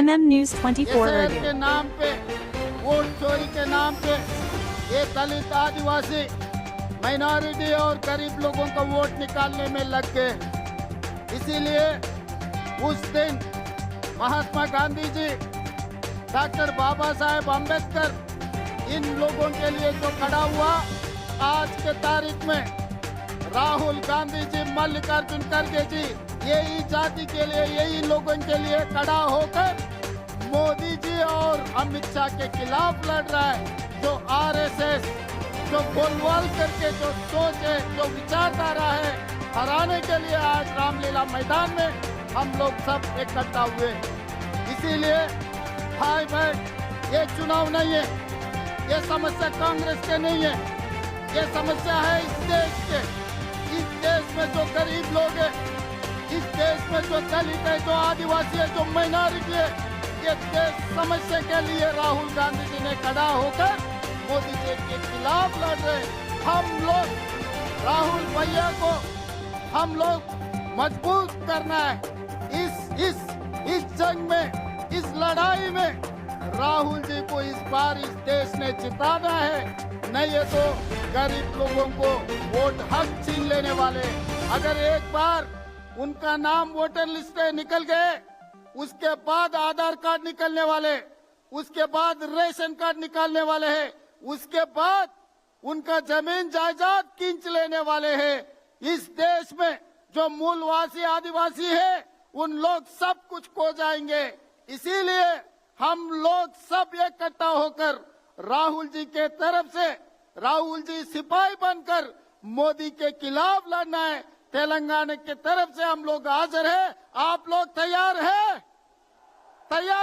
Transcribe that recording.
MM News 24 शहर Urdu। के नाम पे, वोट चोरी के नाम पे ये दलित, आदिवासी, माइनॉरिटी और गरीब लोगों का वोट निकालने में लग गए। इसीलिए उस दिन महात्मा गांधी जी, डॉक्टर बाबा साहेब अम्बेडकर, इन लोगों के लिए जो खड़ा हुआ, आज के तारीख में राहुल गांधी जी, मल्लिकार्जुन खड़गे जी, यही जाति के लिए, यही लोगों के लिए खड़ा होकर मोदी जी और अमित शाह के खिलाफ लड़ रहा है। जो आरएसएस, जो बोलवाल करके जो सोच है, जो विचारधारा है, हराने के लिए आज रामलीला मैदान में हम लोग सब इकट्ठा हुए। इसीलिए भाई बहन, ये चुनाव नहीं है, ये समस्या कांग्रेस के नहीं है, ये समस्या है इस देश के। इस देश में जो गरीब लोग हैं, इस देश में जो दलित है, जो आदिवासी है, जो माइनॉरिटी है, ये देश समस्या के लिए राहुल गांधी जी ने खड़ा होकर मोदी जी के खिलाफ लड़ रहे। हम लोग राहुल भैया को हम लोग मजबूत करना है। इस जंग में, इस लड़ाई में राहुल जी को इस बार इस देश ने जिताना है, नहीं है तो गरीब लोगों को वोट हक छीन लेने वाले। अगर एक बार उनका नाम वोटर लिस्ट से निकल गए, उसके बाद आधार कार्ड निकलने वाले, उसके बाद रेशन कार्ड निकालने वाले हैं, उसके बाद उनका जमीन जायदाद खींच लेने वाले हैं। इस देश में जो मूलवासी आदिवासी है, उन लोग सब कुछ खो जाएंगे। इसीलिए हम लोग सब इकट्ठा होकर राहुल जी के तरफ से, राहुल जी सिपाही बनकर मोदी के खिलाफ लड़ना है। तेलंगाना की तरफ से हम लोग हाजिर हैं। आप लोग तैयार हैं? तैयार